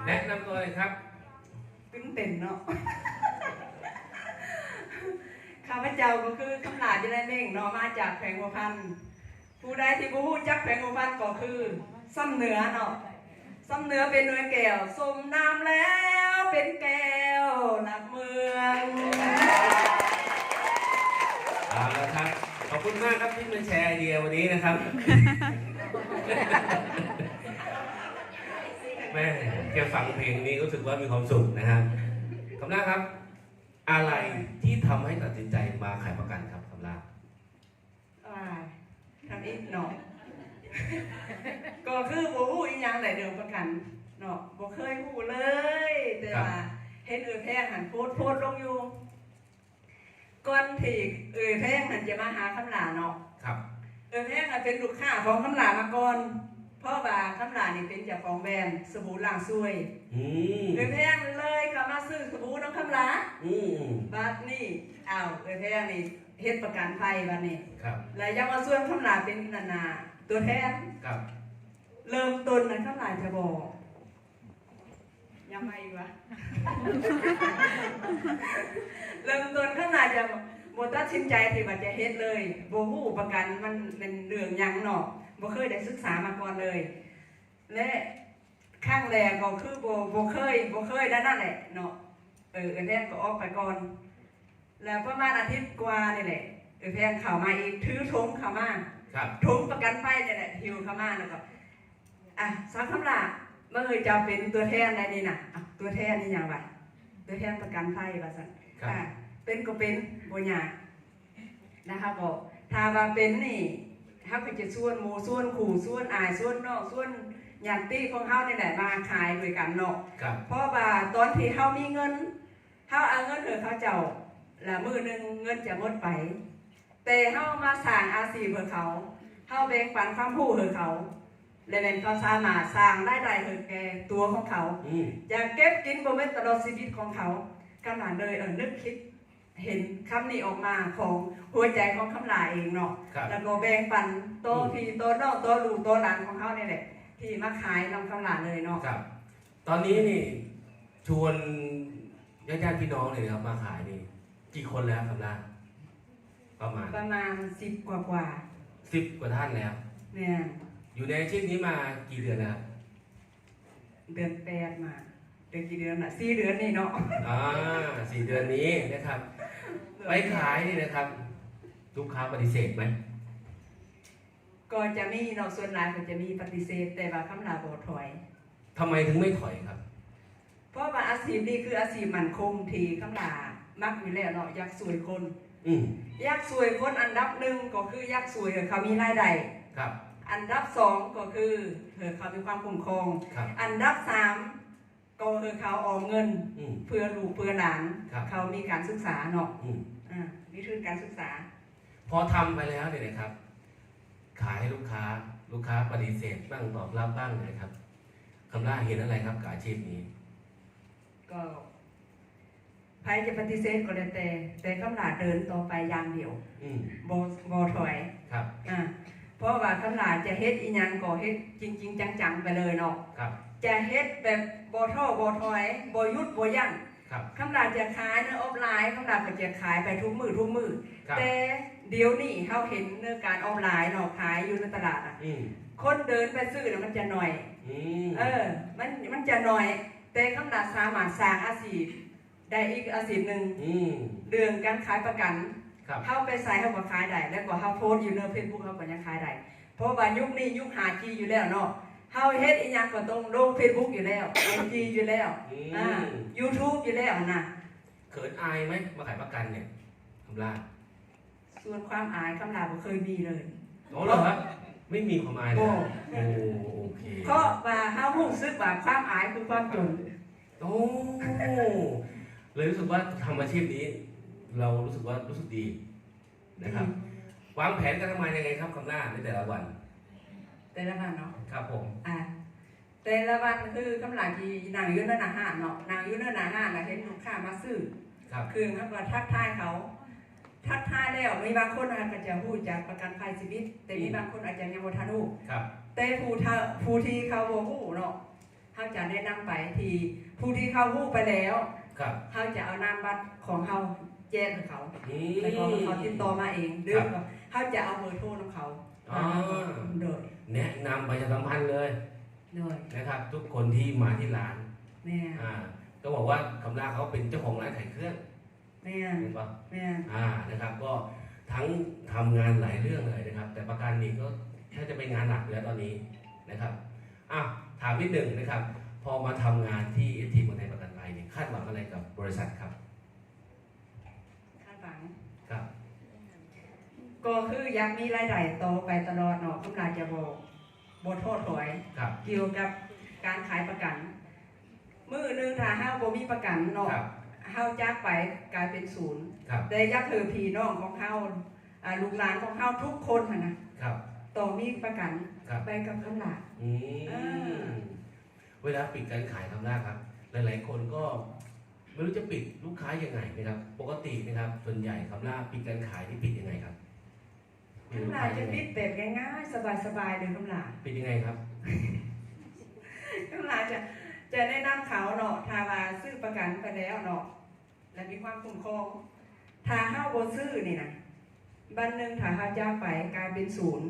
แนะนำตัวเลยครับตื่นเต้นเนาะข้าพเจ้าก็คือคำหลาจิไรเม่งเนาะมาจากแขวงหัวพันผู้ใดที่บ่ฮู้จักแขวงหัวพันก็คือซ้ำเหนือเนาะซ้ำเหนือเป็นหน่วยแก้วสมน้ำแล้วเป็นแก้วนักเมืองเอาละครับขอบคุณมากครับที่มาแชร์ไอเดียวันนี้นะครับแม่แค่ฟังเพลงนี้รู้สึกว่ามีความสุขนะครับคำล่าครับอะไรที่ทำให้ตัดสินใจมาขายประกันครับคำล่าทำอีกเนาะก็คือบ่ฮู้อีหยังได้เรื่องประกันเนาะบ่เคยฮู้เลยแต่ว่าเห็นแพงหันโพสต์ลงอยู่ก่อนที่แพงหันจะมาหาคำหลาเนาะครับแพงเป็นลูกค้าของคำหลามาก่อนเพราะว่าคำหลานี่เป็นเจ้าของแบรนด์สบู่ล้างถ้วยแพงเลยเขามาซื้อสบู่น้องคำหลาบัดนี้แพงนี่เฮ็ดประกันภัยบัดนี้แล้วยังมาส่วนคำหลาเป็นนาตัวแทนเริ่มต้นนั้นคำหลาจะบอกยังไงวะ เริ่มต้นคำหลาจะบ่ตัดสินใจที่ว่าจะเฮ็ดเลยบ่ฮู้ประกันมันเป็นเรื่องหยังเนาะบ่เคยได้ศึกษามาก่อนเลยและครั้งแรกก็คือบ่เคยได้นั่นแหละเนาะแพงก็ออกไปก่อนแล้วประมาณอาทิตย์กว่านี่แหละแพงเข้ามาอีกถือถุงเข้ามาถุงประกันภัยนี่แหละหิวเข้ามาแล้วก็สักคำละเมื่อจะเป็นตัวแทนอะไรนี่น่ะตัวแทนนี่อย่างไรตัวแทนประกันภัยว่าซั่นเป็นก็เป็นบ่ยากนะคะก็ถ้าว่าเป็นนี่เฮาก็จะส่วนหมู่ส่วนขู่ส่วนอายส่วนนอกส่วนญาติของเฮานี่แหละมาขายด้วยกันเนาะเพราะว่าตอนที่เฮามีเงินเฮาเอาเงินเขาเจ้าแล้วมื้อนึงเงินจะหมดไปแต่เฮามาสร้างอาชีพให้เขาเฮาแบ่งปันความรู้ให้เขาและเป็นเขาสามารถสร้างรายได้ให้แก่ตัวของเขาอยากเก็บกินบ่แม่นตลอดชีวิตของเขาขนาดเลยนึกคิดเห็นคำนี้ออกมาของหัวใจของคำหลาเองเนาะแล้วก็แบ่งปันโตพี่โตน้องโตลูกโตหลานของเขาเนี่ยแหละที่มาขายนำคำหลาเลยเนาะตอนนี้นี่ชวนญาติพี่น้องเลยครับมาขายนี่กี่คนแล้วคำลาประมาณ10 กว่า10 กว่าท่านแล้วเนี่ยอยู่ในอาชีพนี้มากี่เดือนแล้วเดือน8มาเดือนกี่เดือนน่ะ4 เดือนนี่เนาะ4 เดือนนี้นะครับไปขายนี่นะครับลูกค้าปฏิเสธไหมก็จะมีเนาะส่วนหลายก็จะมีปฏิเสธแต่ว่าคำลาบ่ถอยทำไมถึงไม่ถอยครับเพราะว่าอาชีพนี้คืออาชีพมั่นคงที่คำลามักอยู่แล้วเนาะอยากสวยคนอยากสวยคนอันดับ1ก็คืออยากสวยเขามีรายได้อันดับ2ก็คือเขามีความคุ้มครองอันดับ3ก็คือเขาออมเงินเพื่อลูกเพื่อหลานเขามีการศึกษาเนาะมีทุนการศึกษาพอทำไปแล้วเนี่ยนะครับขายให้ลูกค้าปฏิเสธบ้างตอบรับบ้างเลยครับคำล่าเห็นอะไรครับกับอาชีพนี้ก็ใครจะปฏิเสธก็แล้วแต่คำลาเดินต่อไปอย่างเดียวบ่ถอยเพราะว่าคำลาจะเฮ็ดอีหยังก็เฮ็ดจริงๆจังๆไปเลยเนาะจะเฮ็ดแบบบ่ท้อบ่ถอยบ่หยุดบ่ยั้งคำลาจะขายในออฟไลน์คำลาก็จะขายไปทุกมื้อแต่เดี๋ยวนี้เฮาเห็นในการออนไลน์เนาะขายอยู่ในตลาดคนเดินไปซื้อมันจะหน่อยมันจะหน่อยแต่คำลาสามารถสร้างอาชีพได้อีกอาชีพหนึ่งเรื่องการขายประกันเข้าไปใส่เข้าก็ขายได้แล้วก็เข้าโพสอยู่ในเฟซบุ๊กเขาก็ยังขายได้เพราะว่ายุคนี้ยุค 5G อยู่แล้วเนาะเข้าเฮ็ดอีหยังก็ต้องลงเฟซบุ๊กอยู่แล้ว IG อยู่แล้วYouTube อยู่แล้วนะเขินอายไหมมาขายประกันเนี่ยคำลาส่วนความอายคำลาบ่เคยมีเลยเหรอครับไม่มีความอายเลยโอเคเพราะว่าเฮารู้สึกว่าความอายคือความจนเลยรู้สึกว่าทำอาชีพนี้เรารู้สึกดีนะครับวางแผนการทำงานยังไงครับคำล่าในแต่ละวันเนาะครับผมแต่ละวันคือคำลาที่นั่งอยู่ในอาหารเนาะนั่งอยู่ในอาหารแล้วเห็นลูกค้ามาซื้อคือเขาก็ทักทายเขาทักทายแล้วมีบางคนอาจจะฮู้จากประกันภัยชีวิตแต่มีบางคนอาจจะยังบ่ทันฮู้แต่ผู้ที่เขาบ่ฮู้เนาะ เขาจะแนะนำไปที่ผู้ที่เขาฮู้ไปแล้ว ครับ เขาจะเอานามบัตรของเขาแจ้งให้เขา อืม แล้วก็เขาติดต่อมาเองหรือว่าเขาจะเอาเบอร์โทรของเขา อ๋อ โดย แนะนำประชาสัมพันธ์เลย โดย นะครับ ทุกคนที่มาที่ร้าน แม่ ก็บอกว่าคำลาเขาเป็นเจ้าของร้านขายเครื่อง แม่ เห็นปะ แม่ นะครับ ก็ทั้งทำงานหลายเรื่องเลยนะครับ แต่ประกันนี้ก็ถ้าจะเป็นงานหลักอยู่แล้วตอนนี้นะครับถามนิดหนึ่งนะครับ พอมาทำงานที่เอทีคนไทยประกันภัยเนี่ยคาดหวังอะไรกับบริษัทครับ คาดหวัง ครับ ก็คืออยากมีรายได้ต่อไปตลอดเนาะคำลาจะบอกโทษถอย ครับ เกี่ยวกับการขายประกันมื้อนึงถ้าเฮาบ่มีประกันเนาะ ครับ เฮาจากไปกลายเป็นศูนย์ ครับ แต่อยากเธอพี่น้องของเฮาลูกหลานของเฮาทุกคนน่ะนะครับ ต่อมีประกัน ครับ ไปกับคำลา อืมเวลาปิดการขายคำแรกครับ หลายๆคนก็ไม่รู้จะปิดลูกค้ายังไงนะครับ ปกตินะครับ ส่วนใหญ่คำแรกปิดการขายที่ปิดยังไงครับ คำลาจะปิดแบบง่ายๆสบายๆเลยคำลา ปิดยังไงครับ คำลาจะแนะนำเขาเนาะถ้าว่าซื้อประกันไปแล้วเนาะและมีความคุ้มครองถ้าเฮาบ่ซื้อนี่นะบันหนึงถ้าเฮาจากไปกลายเป็นศูนย์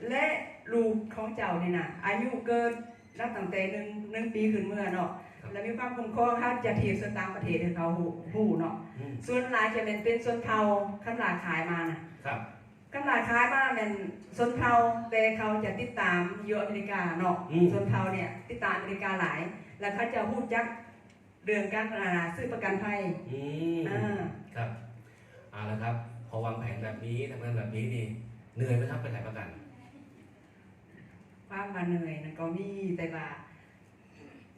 และลูกของเจ้านี่นะอายุเกินนับตั้งแต่หนึ่งปีขึ้นเมื่อเนาะ ครับ และมีความคุ้มครองเฮาจะถีบสตางค์ประเทศให้เขาฮู้เนาะ อืม ส่วนหลายจะเป็นส่วนเทาคำลาขายมาน่ะ ครับ กำลังค้ายมาเป็นส่วนเทาแต่เขาจะติดตามอยู่อเมริกาเนาะส่วนเทาเนี่ยติดตามอเมริกาหลาย แล้วเขาจะพูดจักเรื่องการซื้อประกันภัย อืม ครับเอาละครับ พอวางแผนแบบนี้ทำงานแบบนี้นี่เหนื่อยไหมครับไปขายประกัน ความมาเหนื่อยนะก็มีแต่ว่า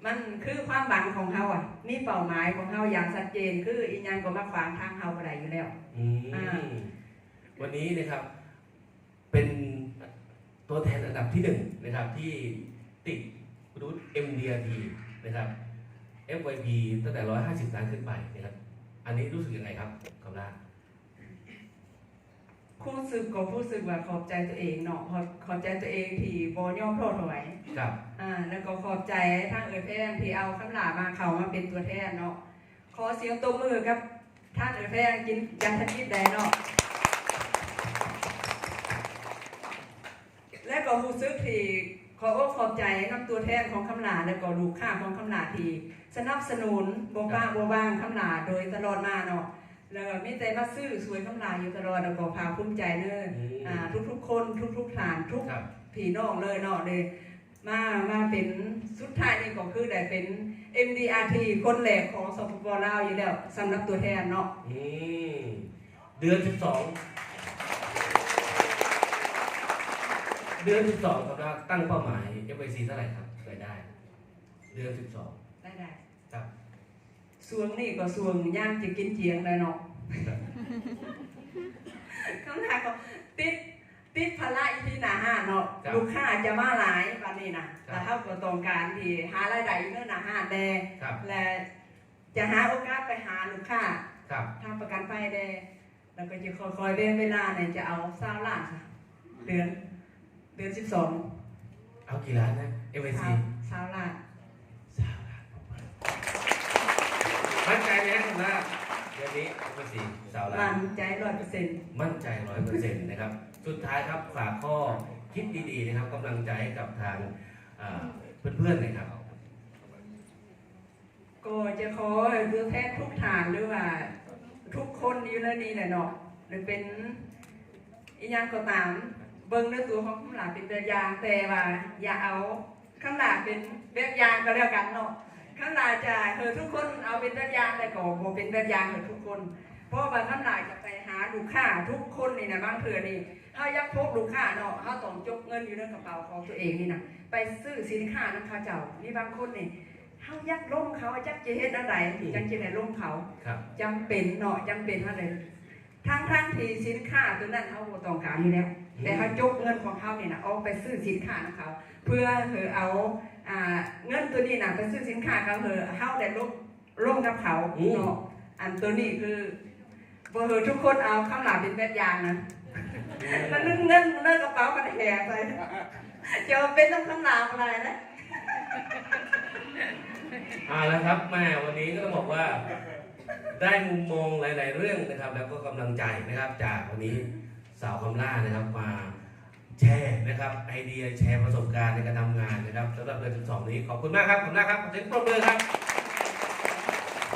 มันคือความบังของเขาอ่ะมีเป้าหมายของเขาอย่างชัดเจนคืออีกอย่างก็มาขวางทางเขาอะไรอยู่แล้ว อืมวันนี้นะครับ เป็นตัวแทนอันดับที่หนึ่งนะครับ ที่ติดรูท MDRT นะครับ FYP ตั้งแต่150 ล้านขึ้นไปนะครับ อันนี้รู้สึกยังไงครับคำล่า คู่สึกก็ผู้สึกว่าขอบใจตัวเองเนาะขอบใจตัวเองที่บ่ย่อมโทษถอย ครับ แล้วก็ขอบใจทางเอ๋ยแพงที่เอาคำหลามาเขามาเป็นตัวแทนเนาะขอเสียงตบมือกับท่านเอ๋ยแพงกินยันทกิจได้เนาะและก็รู้สึกที่ขอบอกขอบใจกับตัวแทนของคำหลาและก็ลูกค้าของคำหลาที่สนับสนุนบ่ป้าบ่วางคำหลาโดยตลอดมาเนาะแล้วก็มีแต่มาซื้อสวยคำหลาอยู่ตลอดแล้วก็ภาคภูมิใจเด้อทุกๆคนทุกๆฐานทุก ครับ พี่น้องเลยเนาะเลยมาเป็นสุดท้ายนี่ก็คือได้เป็น MDRT คนแรกของสปปลาวอยู่แล้วสำหรับตัวแทนเนาะ เดือน 12 เดือน 12ครับแล้วตั้งเป้าหมาย FYC เท่าไหร่ครับรายได้ เดือน 12 ได้ ครับ ส่วงนี่ก็ส่วงย่างจะกินเจียงเลยเนาะคำถามก็ติดภาระอีที่หนาห้านเนาะลูกค้าจะมาหลายวันนี้นะแต่ถ้าก็ต้องการที่หารายได้อยู่ในหนาห้านแด ครับ และจะหาโอกาสไปหาลูกค้า ครับ ทางประกันภัยแดแล้วก็จะคอยเวลาเนี่ยจะเอา20 ล้านค่ะเดือน12 เอากี่ล้านนะ FYC 20 ล้าน 3 ล้านมั่นใจไหมครับว่าเดือนนี้ FYC 3 ล้า มั่ น นใจ100% มั่นใจ 100% นะครับ สุดท้ายครับฝากข้อคิดดีๆนะครับกำลังใจให้กับทางเพื่อนๆเลยครับ ก็จะขอคือแพทย์ทุกฐานหรือว่าทุกคนอยู่ในนี้แหละเนาะหรือเป็นอีหยังก็ตามเบิ่งในตัวของคำหลาเป็นแบบอย่างแต่ว่าอย่าเอาคำหลาเป็นแบบอย่างก็แล้วกันเนาะคำหลาจะทุกคนเอาเป็นแบบอย่างแต่ก็บ่เป็นแบบอย่างทุกคน เพราะว่าคำหลาจะไปหาลูกค้าทุกคนนี่นะบางเทื่อนี่เฮาอยากพบลูกค้าเนาะเฮาต้องจกเงินอยู่ในกระเป๋าของตัวเองนี่นะไปซื้อสินค้านำเขาเจ้ามีบางคนนี่เฮายักล้มเขาจักจะเฮ็ดอะไรจังสิได้ล้มเขา ครับ จำเป็นเนาะจำเป็นอะไรทั้งที่สินค้าตัวนั้นเขาบ่ต้องการอยู่แล้วแต่เขาจกเงินของเขานี่นะเอาไปซื้อสินค้าของเขาเพื่อเอาเงินตัวนี้นะไปซื้อสินค้าเขาเขาได้ร่วมกับเขาเนาะอันตัวนี้คือบ่ทุกคนเอาข้าวหลามเป็นแบบอย่างนะมันเงินกระเป๋ามันแห่ไปจะเป็นต้องข้าวหลามอะไรนะ แล้วครับแม่วันนี้ก็ต้องบอกว่าได้มุมมองหลาย ๆ เรื่องนะครับ แล้วก็กำลังใจนะครับ จากวันนี้สาวคำล่านะครับมาแชร์นะครับ ไอเดียแชร์ประสบการณ์ในการทำงานนะครับสำหรับเดือน12นี้ขอบคุณมากครับขอบคุณมากครับขอเสียงปรบมือครับ